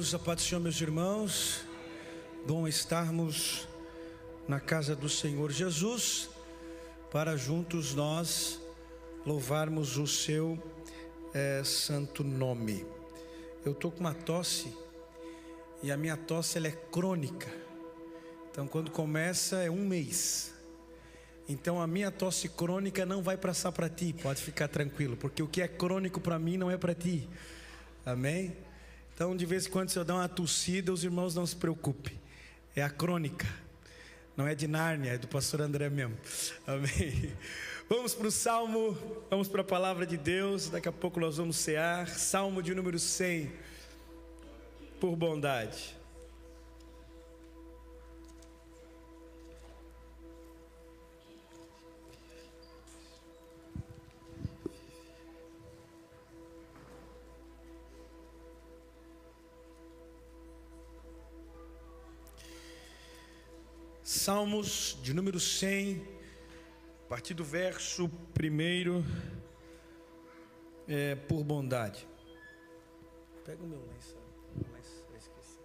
A paz do Senhor, meus irmãos. Bom estarmos na casa do Senhor Jesus, para juntos nós louvarmos o seu santo nome. Eu estou com uma tosse, e a minha tosse ela é crônica. Então quando começa é um mês. Então a minha tosse crônica não vai passar para ti, pode ficar tranquilo, porque o que é crônico para mim não é para ti. Amém? Então de vez em quando se eu dar uma tossida, os irmãos não se preocupem, é a crônica, não é de Nárnia, é do pastor André mesmo. Amém? Vamos para o Salmo, vamos para a palavra de Deus. Daqui a pouco nós vamos cear. Salmo de número 100, por bondade. Salmos de número 100, a partir do verso 1, por bondade. Pega o meu lenço, esqueci.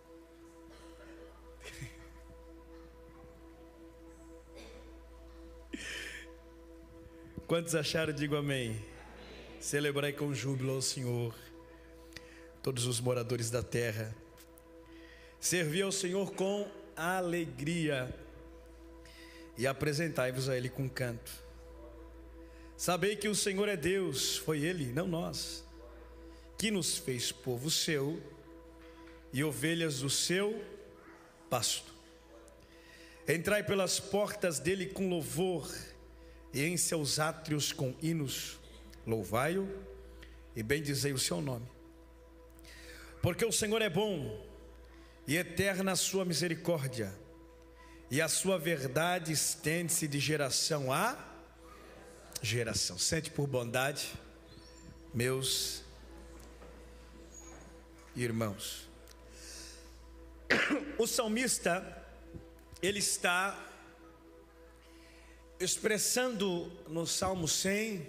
Quantos acharam? Digo amém. Amém. Celebrai com júbilo ao Senhor, todos os moradores da terra. Servi ao Senhor com alegria, e apresentai-vos a Ele com canto. Sabei que o Senhor é Deus, foi Ele, não nós, que nos fez povo seu e ovelhas do seu pasto. Entrai pelas portas dele com louvor, e em seus átrios com hinos. Louvai-o e bendizei o seu nome. Porque o Senhor é bom, e eterna a sua misericórdia, e a sua verdade estende-se de geração a geração. Sente por bondade, meus irmãos. O salmista, ele está expressando no Salmo 100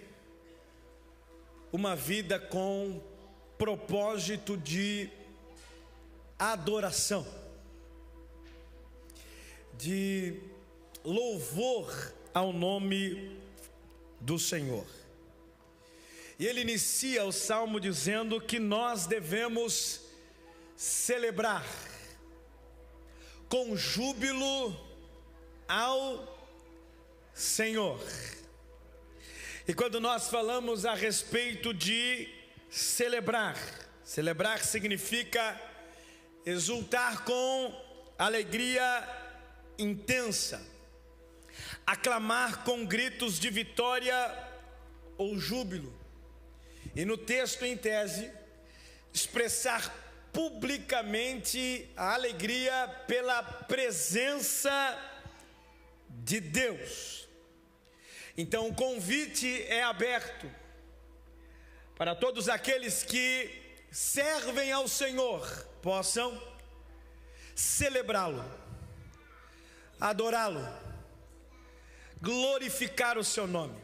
uma vida com propósito de adoração, de louvor ao nome do Senhor. E ele inicia o salmo dizendo que nós devemos celebrar com júbilo ao Senhor. E quando nós falamos a respeito de celebrar significa exultar com alegria intensa, aclamar com gritos de vitória ou júbilo, e no texto em tese, expressar publicamente a alegria pela presença de Deus. Então o convite é aberto para todos aqueles que servem ao Senhor, possam celebrá-lo, adorá-lo, glorificar o seu nome.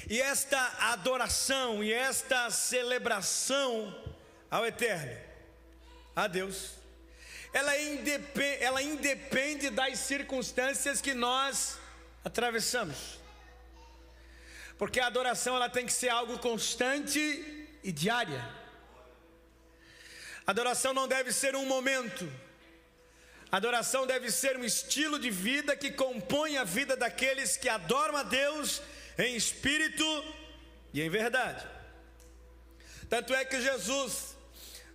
E esta adoração e esta celebração ao Eterno, a Deus, ela independe das circunstâncias que nós atravessamos, porque a adoração ela tem que ser algo constante e diária. A adoração não deve ser um momento. A adoração deve ser um estilo de vida que compõe a vida daqueles que adoram a Deus em espírito e em verdade. Tanto é que Jesus,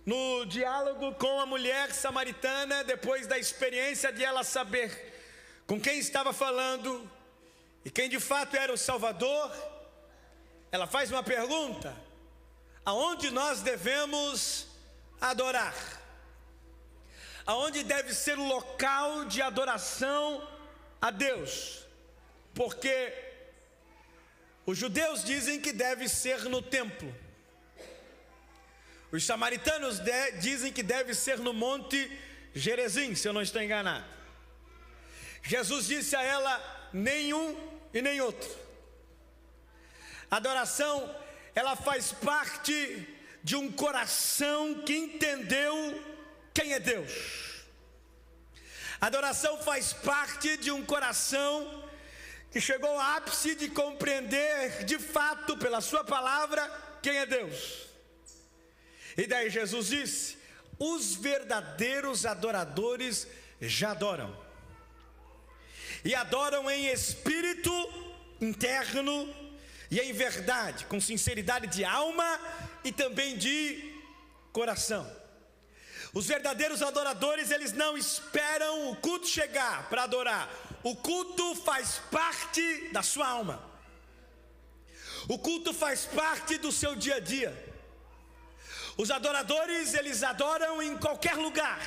no diálogo com a mulher samaritana, depois da experiência de ela saber com quem estava falando e quem de fato era o Salvador, ela faz uma pergunta: aonde nós devemos adorar? Aonde deve ser o local de adoração a Deus? Porque os judeus dizem que deve ser no templo, os samaritanos dizem que deve ser no Monte Gerizim, se eu não estou enganado. Jesus disse a ela: nenhum e nem outro. A adoração, ela faz parte de um coração que entendeu quem é Deus. Adoração faz parte de um coração que chegou ao ápice de compreender de fato, pela sua palavra, quem é Deus. E daí Jesus disse: os verdadeiros adoradores já adoram, e adoram em espírito interno e em verdade, com sinceridade de alma e também de coração. Os verdadeiros adoradores, eles não esperam o culto chegar para adorar. O culto faz parte da sua alma. O culto faz parte do seu dia a dia. Os adoradores, eles adoram em qualquer lugar.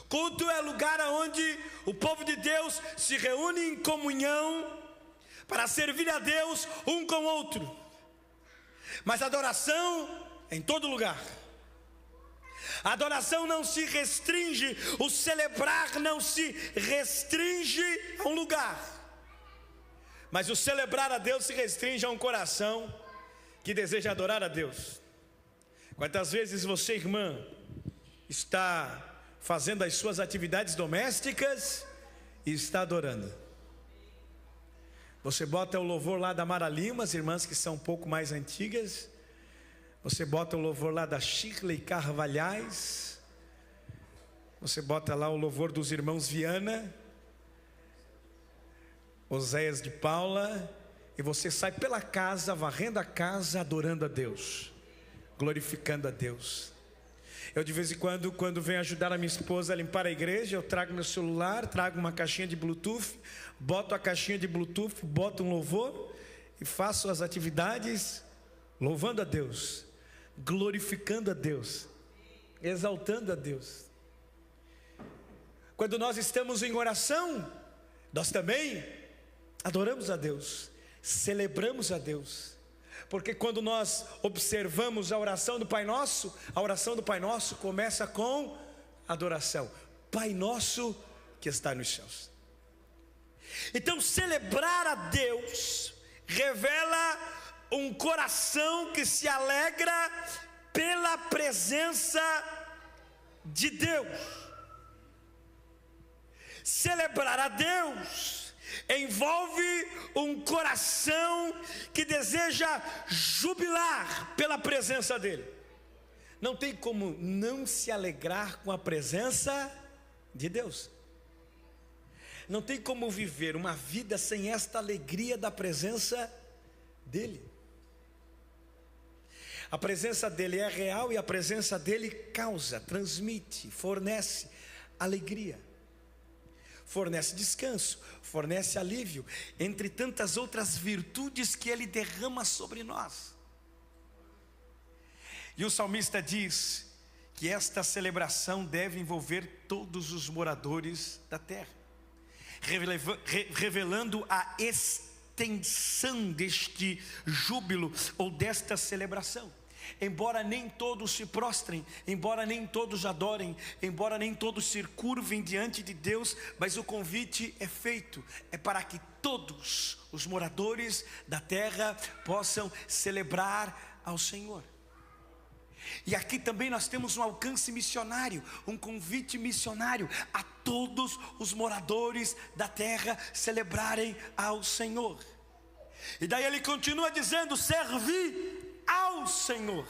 Culto é lugar onde o povo de Deus se reúne em comunhão para servir a Deus um com o outro. Mas adoração é em todo lugar. A adoração não se restringe, o celebrar não se restringe a um lugar, mas o celebrar a Deus se restringe a um coração que deseja adorar a Deus. Quantas vezes você, irmã, está fazendo as suas atividades domésticas e está adorando? Você bota o louvor lá da Mara Lima, as irmãs que são um pouco mais antigas. Você bota o louvor lá da Shirley Carvalhais. Você bota lá o louvor dos irmãos Viana, Oséias de Paula. E você sai pela casa, varrendo a casa, adorando a Deus, glorificando a Deus. Eu de vez em quando venho ajudar a minha esposa a limpar a igreja, eu trago meu celular, trago uma caixinha de Bluetooth, boto a caixinha de Bluetooth, boto um louvor e faço as atividades louvando a Deus, glorificando a Deus, exaltando a Deus. Quando nós estamos em oração, nós também adoramos a Deus, celebramos a Deus. Porque quando nós observamos a oração do Pai Nosso, a oração do Pai Nosso começa com adoração. Pai Nosso que está nos céus. Então celebrar a Deus revela um coração que se alegra pela presença de Deus. Celebrar a Deus envolve um coração que deseja jubilar pela presença dele. Não tem como não se alegrar com a presença de Deus. Não tem como viver uma vida sem esta alegria da presença dele. A presença dele é real e a presença dele causa, transmite, fornece alegria, fornece descanso, fornece alívio, entre tantas outras virtudes que ele derrama sobre nós. E o salmista diz que esta celebração deve envolver todos os moradores da terra, revelando a extensão deste júbilo ou desta celebração. Embora nem todos se prostrem, embora nem todos adorem, embora nem todos se curvem diante de Deus, mas o convite é feito, é para que todos os moradores da terra possam celebrar ao Senhor. E aqui também nós temos um alcance missionário, um convite missionário a todos os moradores da terra celebrarem ao Senhor. E daí ele continua dizendo: servi ao Senhor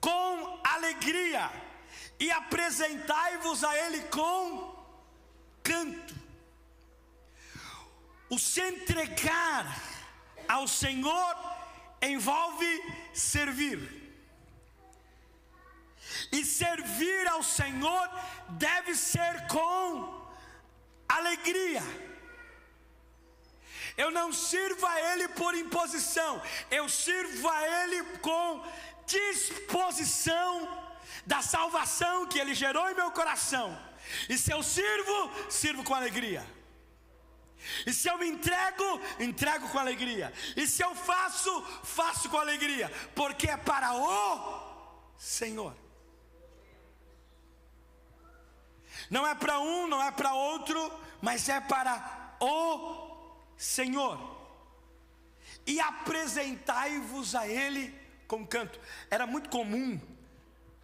com alegria e apresentai-vos a Ele com canto. O se entregar ao Senhor envolve servir. E servir ao Senhor deve ser com alegria. Eu não sirvo a Ele por imposição, eu sirvo a Ele com disposição da salvação que Ele gerou em meu coração. E se eu sirvo com alegria. E se eu me entrego com alegria. E se eu faço com alegria, porque é para o Senhor. Não é para um, não é para outro, mas é para o Senhor. E apresentai-vos a Ele com canto. Era muito comum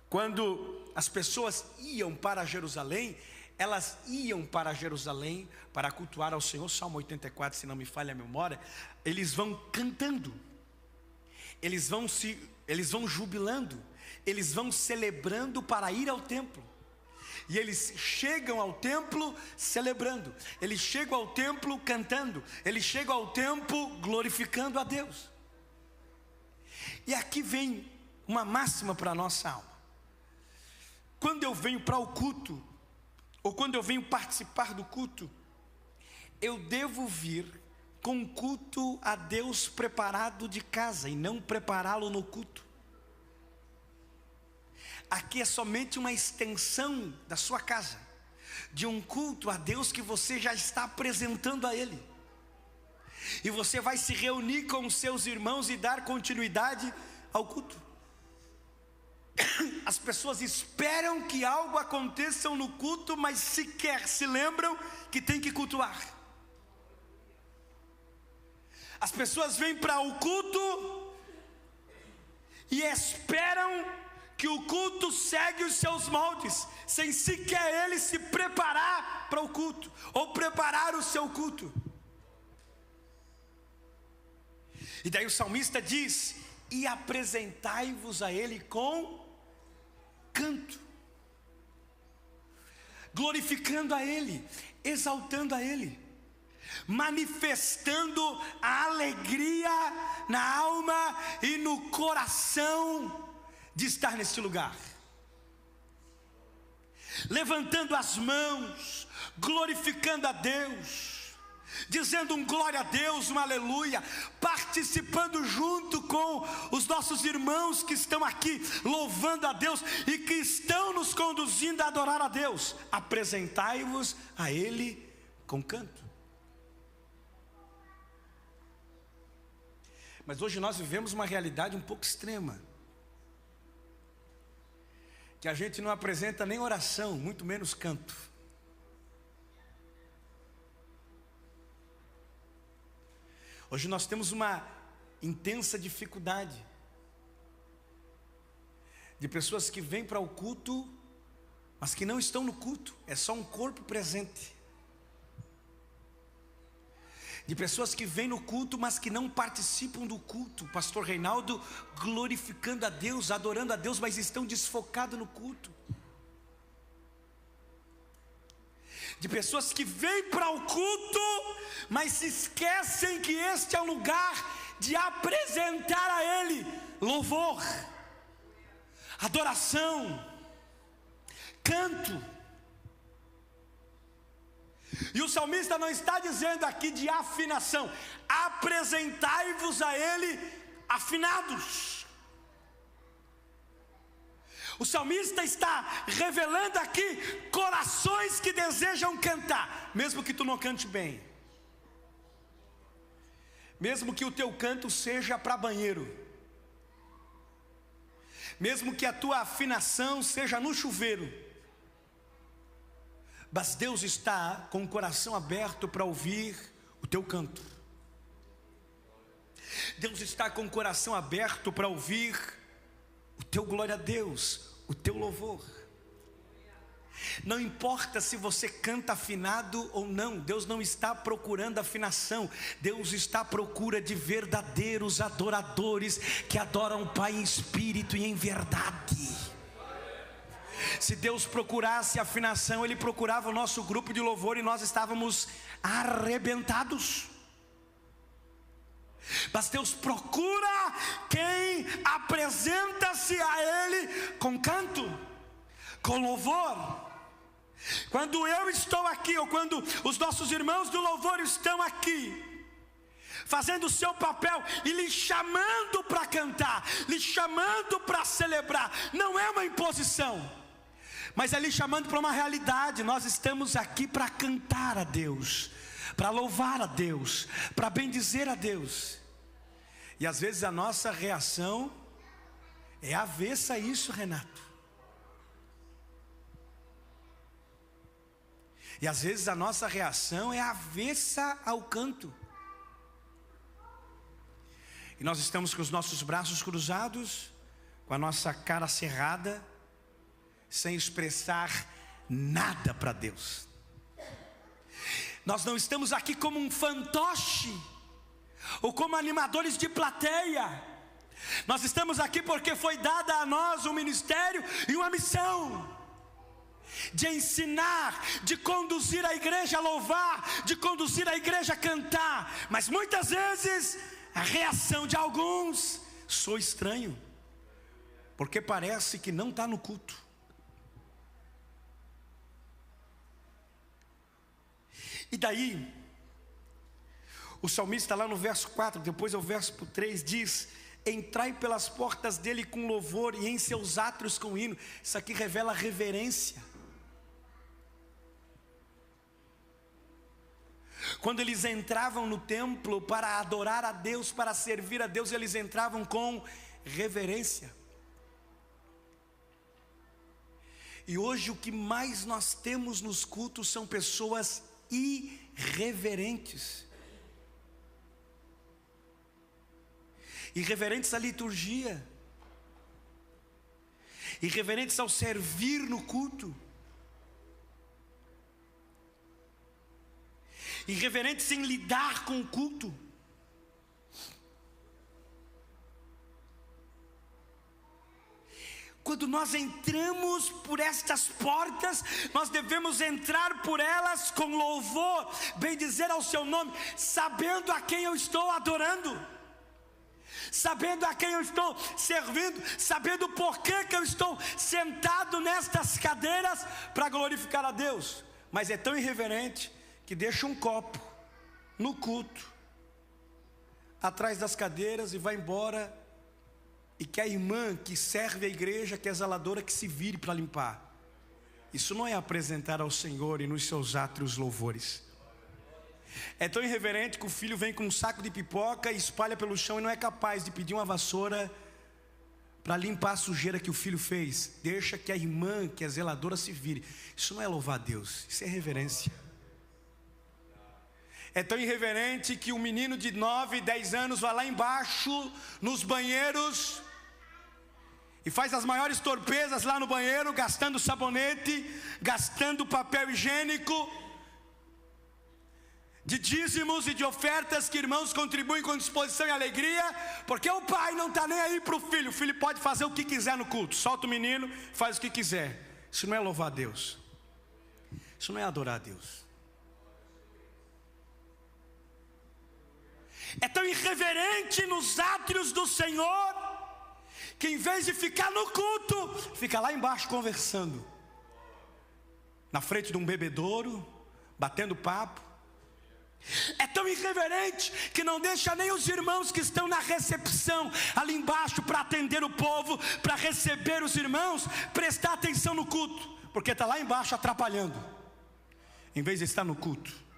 quando as pessoas iam para Jerusalém, elas iam para Jerusalém para cultuar ao Senhor. Salmo 84, se não me falha a memória. Eles vão cantando, eles vão jubilando, eles vão celebrando para ir ao templo. E eles chegam ao templo celebrando, eles chegam ao templo cantando, eles chegam ao templo glorificando a Deus. E aqui vem uma máxima para a nossa alma. Quando eu venho para o culto, ou quando eu venho participar do culto, eu devo vir com um culto a Deus preparado de casa, e não prepará-lo no culto. Aqui é somente uma extensão da sua casa, de um culto a Deus que você já está apresentando a Ele. E você vai se reunir com os seus irmãos e dar continuidade ao culto. As pessoas esperam que algo aconteça no culto, mas sequer se lembram que tem que cultuar. As pessoas vêm para o culto e esperam que o culto segue os seus moldes, sem sequer ele se preparar para o culto, ou preparar o seu culto. E daí o salmista diz: e apresentai-vos a ele com canto, glorificando a ele, exaltando a ele, manifestando a alegria na alma e no coração de estar neste lugar, levantando as mãos, glorificando a Deus, dizendo um glória a Deus, um aleluia, participando junto com os nossos irmãos que estão aqui, louvando a Deus e que estão nos conduzindo a adorar a Deus. Apresentai-vos a Ele com canto. Mas hoje nós vivemos uma realidade um pouco extrema, que a gente não apresenta nem oração, muito menos canto. Hoje nós temos uma intensa dificuldade de pessoas que vêm para o culto, mas que não estão no culto, é só um corpo presente. De pessoas que vêm no culto, mas que não participam do culto. Pastor Reinaldo glorificando a Deus, adorando a Deus, mas estão desfocados no culto. De pessoas que vêm para o culto, mas se esquecem que este é o lugar de apresentar a Ele louvor, adoração, canto. E o salmista não está dizendo aqui de afinação. Apresentai-vos a Ele afinados. O salmista está revelando aqui corações que desejam cantar, mesmo que tu não cante bem, mesmo que o teu canto seja para banheiro, mesmo que a tua afinação seja no chuveiro, mas Deus está com o coração aberto para ouvir o teu canto. Deus está com o coração aberto para ouvir o teu glória a Deus, o teu louvor. Não importa se você canta afinado ou não, Deus não está procurando afinação. Deus está à procura de verdadeiros adoradores que adoram o Pai em espírito e em verdade. Se Deus procurasse afinação, Ele procurava o nosso grupo de louvor e nós estávamos arrebentados. Mas Deus procura quem apresenta-se a Ele com canto, com louvor. Quando eu estou aqui, ou quando os nossos irmãos do louvor estão aqui, fazendo o seu papel e lhe chamando para cantar, lhe chamando para celebrar, não é uma imposição, mas é lhe chamando para uma realidade. Nós estamos aqui para cantar a Deus, para louvar a Deus, para bendizer a Deus. E às vezes a nossa reação é avessa a isso, Renato. E às vezes a nossa reação é avessa ao canto. E nós estamos com os nossos braços cruzados, com a nossa cara cerrada, sem expressar nada para Deus. Nós não estamos aqui como um fantoche, ou como animadores de plateia. Nós estamos aqui porque foi dada a nós um ministério e uma missão de ensinar, de conduzir a igreja a louvar, de conduzir a igreja a cantar. Mas muitas vezes a reação de alguns: sou estranho, porque parece que não está no culto. E daí, o salmista lá no verso 4, depois é o verso 3, diz: entrai pelas portas dele com louvor e em seus átrios com hino. Isso aqui revela reverência. Quando eles entravam no templo para adorar a Deus, para servir a Deus, eles entravam com reverência. E hoje o que mais nós temos nos cultos são pessoas irreverentes. Irreverentes à liturgia, irreverentes ao servir no culto, irreverentes em lidar com o culto. Quando nós entramos por estas portas, nós devemos entrar por elas com louvor, bendizer ao seu nome, sabendo a quem eu estou adorando, sabendo a quem eu estou servindo, sabendo por que eu estou sentado nestas cadeiras para glorificar a Deus. Mas é tão irreverente que deixa um copo no culto, atrás das cadeiras, e vai embora, e que a irmã que serve a igreja, que é zeladora, que se vire para limpar. Isso não é apresentar ao Senhor e nos seus átrios louvores. É tão irreverente que o filho vem com um saco de pipoca e espalha pelo chão e não é capaz de pedir uma vassoura para limpar a sujeira que o filho fez. Deixa que a irmã, que é zeladora, se vire. Isso não é louvar a Deus, isso é reverência. É tão irreverente que um menino de 9, 10 anos vai lá embaixo nos banheiros e faz as maiores torpezas lá no banheiro, gastando sabonete, gastando papel higiênico, de dízimos e de ofertas que irmãos contribuem com disposição e alegria, porque o pai não está nem aí para o filho pode fazer o que quiser no culto, solta o menino, faz o que quiser. Isso não é louvar a Deus, isso não é adorar a Deus. É tão irreverente nos átrios do Senhor, que em vez de ficar no culto, fica lá embaixo conversando, na frente de um bebedouro, batendo papo. É tão irreverente que não deixa nem os irmãos que estão na recepção ali embaixo para atender o povo, para receber os irmãos, prestar atenção no culto, porque está lá embaixo atrapalhando, em vez de estar no culto.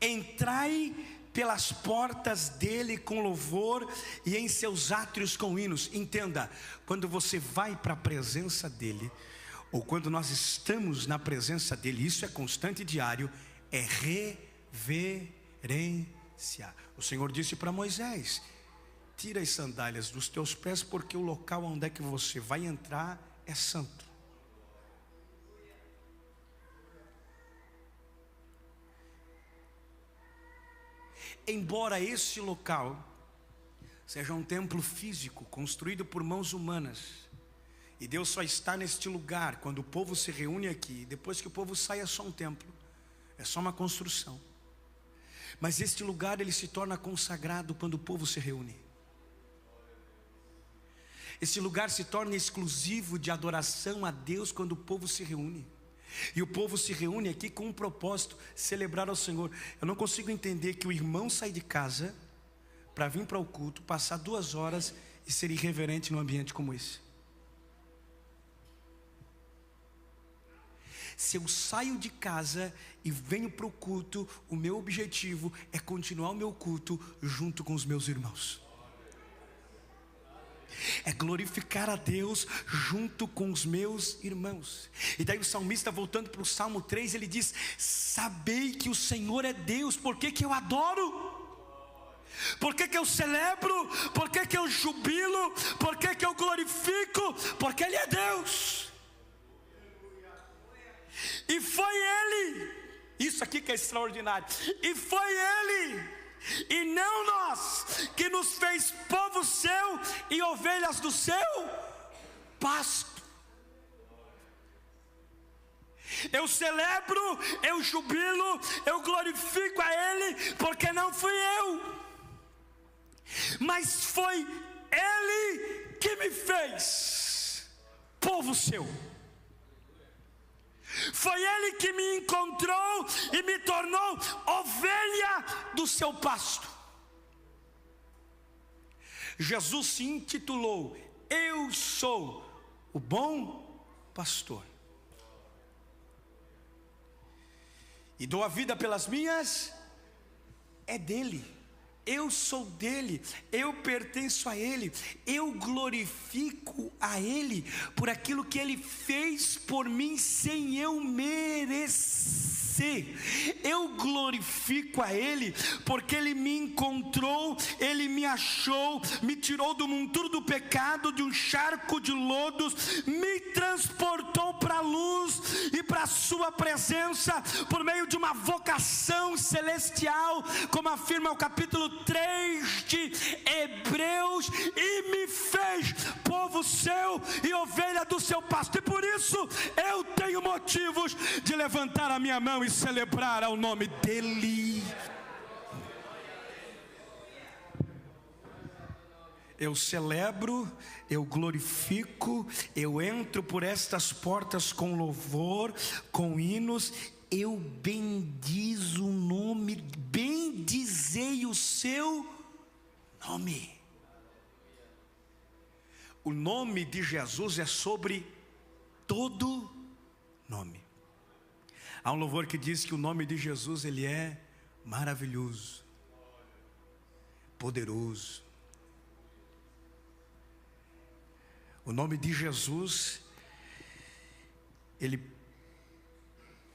Entrai pelas portas dele com louvor e em seus átrios com hinos. Entenda, quando você vai para a presença dele, ou quando nós estamos na presença dele, isso é constante e diário, é reverência. O Senhor disse para Moisés: tira as sandálias dos teus pés, porque o local onde é que você vai entrar é santo. Embora esse local seja um templo físico, construído por mãos humanas, e Deus só está neste lugar quando o povo se reúne aqui. Depois que o povo sai é só um templo, é só uma construção. Mas este lugar ele se torna consagrado quando o povo se reúne. Esse lugar se torna exclusivo de adoração a Deus quando o povo se reúne. E o povo se reúne aqui com um propósito: celebrar ao Senhor. Eu não consigo entender que o irmão sai de casa para vir para o culto, passar 2 horas e ser irreverente num ambiente como esse. Se eu saio de casa e venho para o culto, o meu objetivo é continuar o meu culto junto com os meus irmãos, é glorificar a Deus junto com os meus irmãos. E daí o salmista, voltando para o Salmo 3, ele diz: sabei que o Senhor é Deus. Por que eu adoro? Por que eu celebro? Por que eu jubilo? Por que eu glorifico? Porque Ele é Deus. E foi Ele, isso aqui que é extraordinário, e foi Ele, e não nós, que nos fez povo seu e ovelhas do seu pasto. Eu celebro, eu jubilo, eu glorifico a Ele, porque não fui eu, mas foi Ele que me fez povo seu. Foi Ele que me encontrou e me tornou ovelha do seu pasto. Jesus se intitulou: Eu sou o bom pastor, e dou a vida pelas minhas. É dele. Eu sou dele, eu pertenço a ele, eu glorifico a ele por aquilo que ele fez por mim sem eu merecer. Eu glorifico a ele porque ele me encontrou, ele me achou, me tirou do monturo do pecado, de um charco de lodos, me transportou para a luz e para a sua presença por meio de uma vocação celestial, como afirma o capítulo 3 de Hebreus, e me fez povo seu e ovelha do seu pasto. E por isso eu tenho motivos de levantar a minha mão e celebrar ao nome dele. Eu celebro, eu glorifico, eu entro por estas portas com louvor, com hinos. Eu bendizo o nome, bendizei o seu nome. O nome de Jesus é sobre todo nome. Há um louvor que diz que o nome de Jesus, ele é maravilhoso, poderoso. O nome de Jesus, ele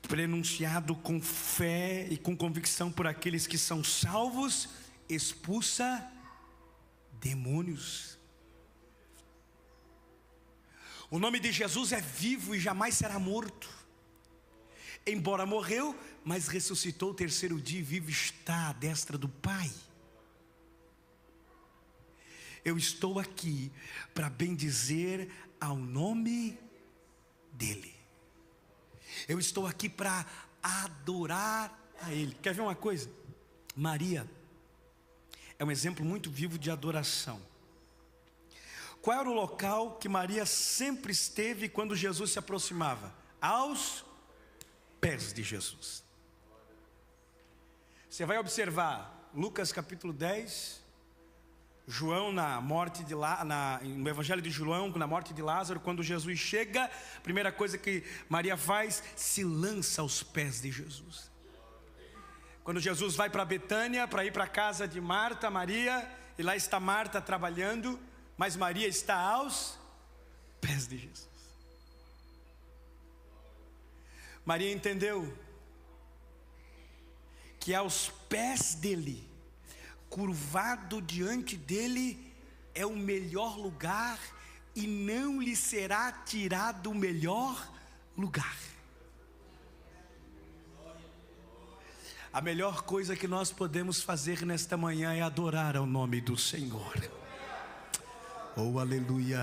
pronunciado com fé e com convicção por aqueles que são salvos, expulsa demônios. O nome de Jesus é vivo e jamais será morto. Embora morreu, mas ressuscitou o terceiro dia e vivo está à destra do Pai. Eu estou aqui para bendizer ao nome dele. Eu estou aqui para adorar a Ele. Quer ver uma coisa? Maria é um exemplo muito vivo de adoração. Qual era o local que Maria sempre esteve quando Jesus se aproximava? Aos pés de Jesus. Você vai observar Lucas capítulo 10, João na morte de no Evangelho de João, na morte de Lázaro, quando Jesus chega, a primeira coisa que Maria faz, se lança aos pés de Jesus. Quando Jesus vai para Betânia, para ir para a casa de Marta, Maria, e lá está Marta trabalhando, mas Maria está aos pés de Jesus. Maria entendeu que aos pés dele, curvado diante dele, é o melhor lugar e não lhe será tirado o melhor lugar. A melhor coisa que nós podemos fazer nesta manhã é adorar ao nome do Senhor. Oh, aleluia.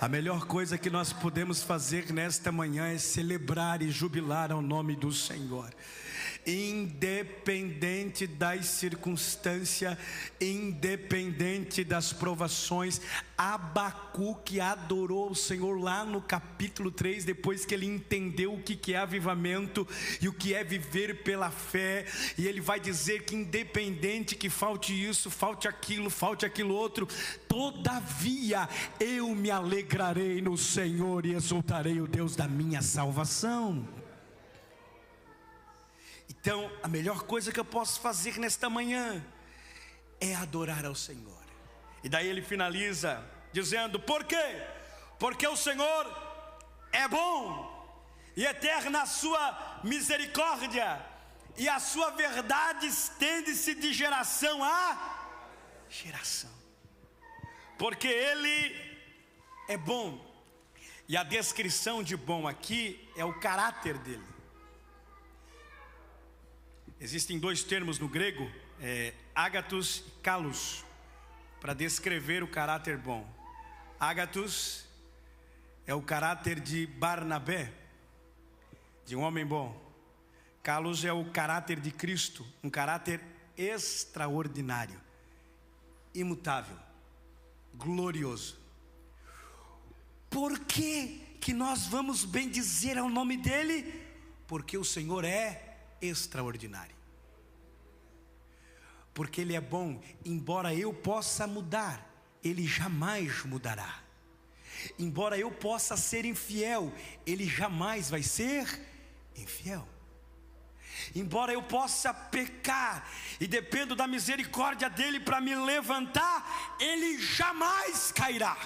A melhor coisa que nós podemos fazer nesta manhã é celebrar e jubilar ao nome do Senhor. Independente das circunstâncias, independente das provações, Abacuque adorou o Senhor lá no capítulo 3, depois que ele entendeu o que é avivamento e o que é viver pela fé, e ele vai dizer que independente que falte isso, falte aquilo outro, todavia eu me alegrarei no Senhor e exultarei o Deus da minha salvação. Então, a melhor coisa que eu posso fazer nesta manhã é adorar ao Senhor. E daí ele finaliza dizendo: por quê? Porque o Senhor é bom e eterna a sua misericórdia, e a sua verdade estende-se de geração a geração, porque Ele é bom. E a descrição de bom aqui é o caráter dele. Existem dois termos no grego, ágatos e kalos, para descrever o caráter bom. Ágatos é o caráter de Barnabé, de um homem bom. Kalos é o caráter de Cristo, um caráter extraordinário, imutável, glorioso. Por que nós vamos bendizer ao nome dele? Porque o Senhor é extraordinário. Porque Ele é bom, embora eu possa mudar, Ele jamais mudará. Embora eu possa ser infiel, Ele jamais vai ser infiel. Embora eu possa pecar e dependo da misericórdia dEle para me levantar, Ele jamais cairá.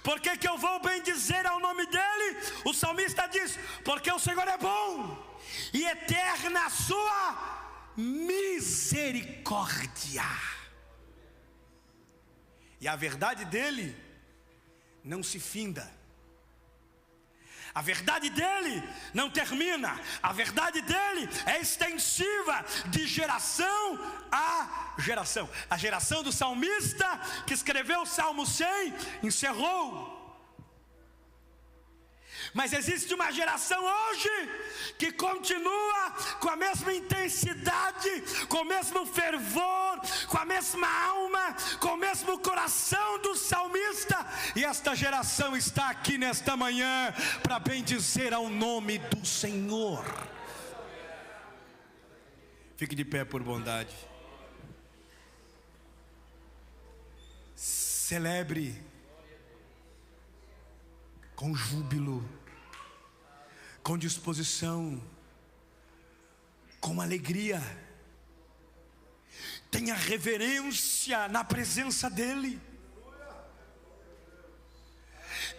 Por que eu vou bendizer ao nome dEle? O salmista diz: porque o Senhor é bom e eterna a sua misericórdia, e a verdade dEle não se finda. A verdade dele não termina. A verdade dele é extensiva de geração a geração. A geração do salmista que escreveu o Salmo 100 encerrou. Mas existe uma geração hoje que continua com a mesma intensidade, com o mesmo fervor, com a mesma alma, com o mesmo coração do salmista. E esta geração está aqui nesta manhã para bendizer ao nome do Senhor. Fique de pé por bondade. Celebre com júbilo, com disposição, com alegria. Tenha reverência na presença dEle.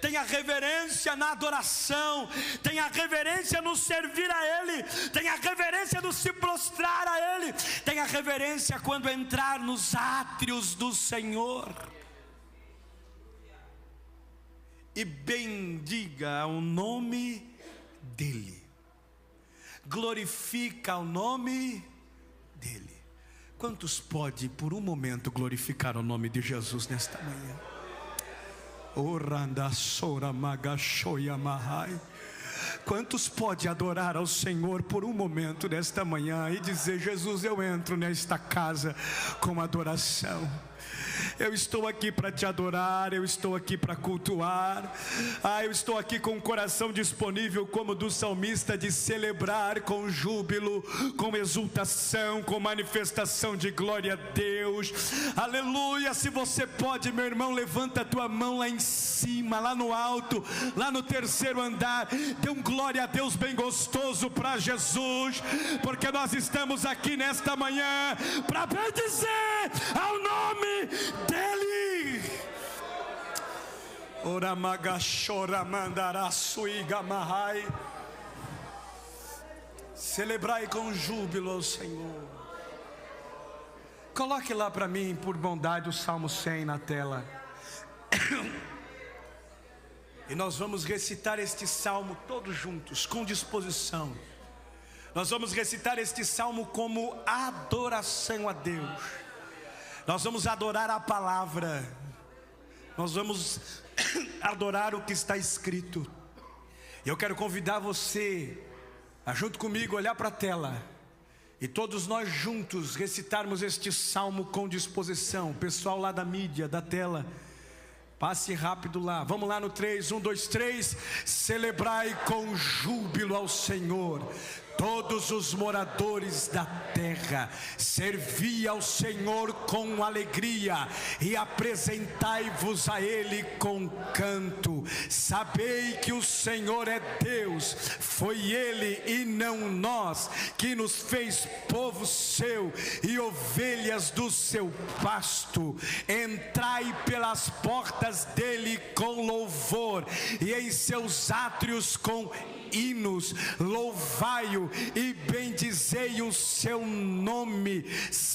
Tenha reverência na adoração. Tenha reverência no servir a Ele. Tenha reverência no se prostrar a Ele. Tenha reverência quando entrar nos átrios do Senhor. E bendiga o nome dEle. Glorifica o nome dEle. Quantos pode por um momento glorificar o nome de Jesus nesta manhã? Quantos pode adorar ao Senhor por um momento nesta manhã e dizer: Jesus, eu entro nesta casa com adoração. Eu estou aqui para te adorar, eu estou aqui para cultuar. Eu estou aqui com o coração disponível como do salmista, de celebrar com júbilo, com exultação, com manifestação de glória a Deus. Aleluia. Se você pode, meu irmão, levanta a tua mão lá em cima, lá no alto, lá no terceiro andar. Dê um glória a Deus bem gostoso para Jesus, porque nós estamos aqui nesta manhã para bendizer ao nome dEle. Celebrai com júbilo ao Senhor. Coloque lá para mim, por bondade, o Salmo 100 na tela. E nós vamos recitar este salmo todos juntos, com disposição. Nós vamos recitar este salmo como adoração a Deus. Nós vamos adorar a palavra. Nós vamos adorar o que está escrito. E eu quero convidar você a, junto comigo, olhar para a tela e todos nós juntos recitarmos este salmo com disposição. O pessoal lá da mídia, da tela, passe rápido lá. Vamos lá no 3, 1, 2, 3. Celebrai com júbilo ao Senhor, todos os moradores da terra. Servi ao Senhor com alegria e apresentai-vos a Ele com canto. Sabei que o Senhor é Deus. Foi Ele e não nós que nos fez povo seu e ovelhas do seu pasto. Entrai pelas portas dele com louvor e em seus átrios com hinos, louvai-o e bendizei o seu nome,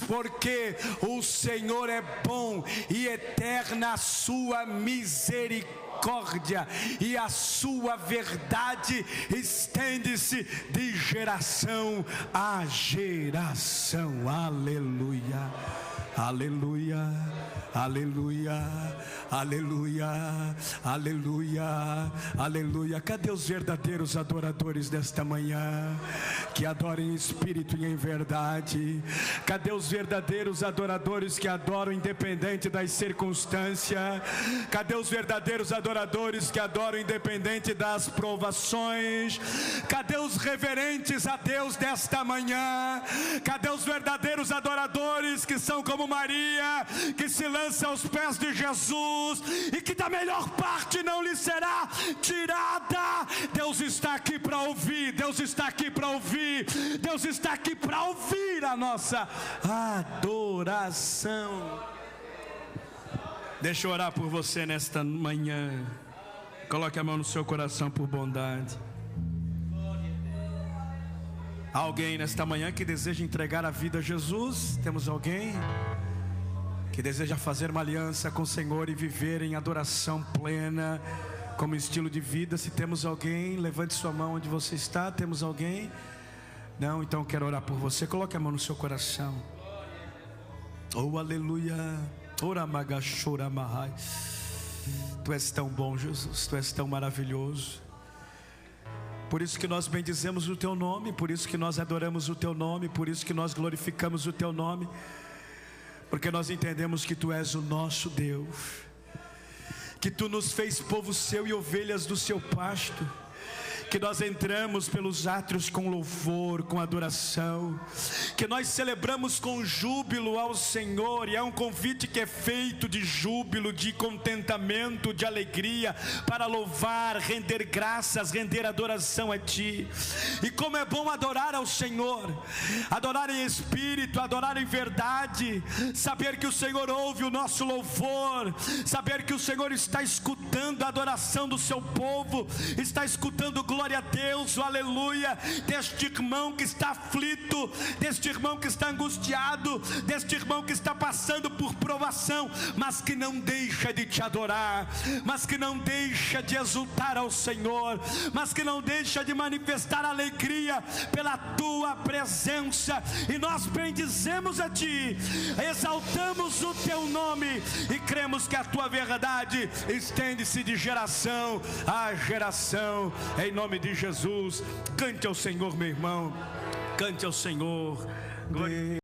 porque o Senhor é bom e eterna a sua misericórdia, e a sua verdade estende-se de geração a geração. Aleluia, aleluia, aleluia, aleluia, aleluia, aleluia. Cadê os verdadeiros adoradores desta manhã, que adoram em espírito e em verdade? Cadê os verdadeiros adoradores que adoram independente das circunstâncias? Cadê os verdadeiros adoradores que adoram independente das provações? Cadê os reverentes a Deus desta manhã? Cadê os verdadeiros adoradores que são como Maria, que se lança aos pés de Jesus e que da melhor parte não lhe será tirada? Deus está aqui para ouvir, Deus está aqui para ouvir, Deus está aqui para ouvir a nossa adoração. Deixa eu orar por você nesta manhã. Coloque a mão no seu coração por bondade. Há alguém nesta manhã que deseja entregar a vida a Jesus? Temos alguém que deseja fazer uma aliança com o Senhor e viver em adoração plena como estilo de vida? Se temos alguém, levante sua mão onde você está. Temos alguém? Não? Então quero orar por você. Coloque a mão no seu coração. Oh, aleluia. Ora magashora mahai. Tu és tão bom, Jesus. Tu és tão maravilhoso. Por isso que nós bendizemos o teu nome, por isso que nós adoramos o teu nome, por isso que nós glorificamos o teu nome, porque nós entendemos que tu és o nosso Deus, que tu nos fez povo seu e ovelhas do seu pasto, que nós entramos pelos átrios com louvor, com adoração, que nós celebramos com júbilo ao Senhor, e é um convite que é feito de júbilo, de contentamento, de alegria, para louvar, render graças, render adoração a Ti. E como é bom adorar ao Senhor, adorar em espírito, adorar em verdade, saber que o Senhor ouve o nosso louvor, saber que o Senhor está escutando a adoração do seu povo, está escutando glória a Deus, o aleluia, deste irmão que está aflito, deste irmão que está angustiado, deste irmão que está passando por provação, mas que não deixa de te adorar, mas que não deixa de exultar ao Senhor, mas que não deixa de manifestar alegria pela tua presença. E nós bendizemos a Ti, exaltamos o Teu nome e cremos que a Tua verdade estende-se de geração a geração, em nome de Jesus. Cante ao Senhor, meu irmão, cante ao Senhor. Glória.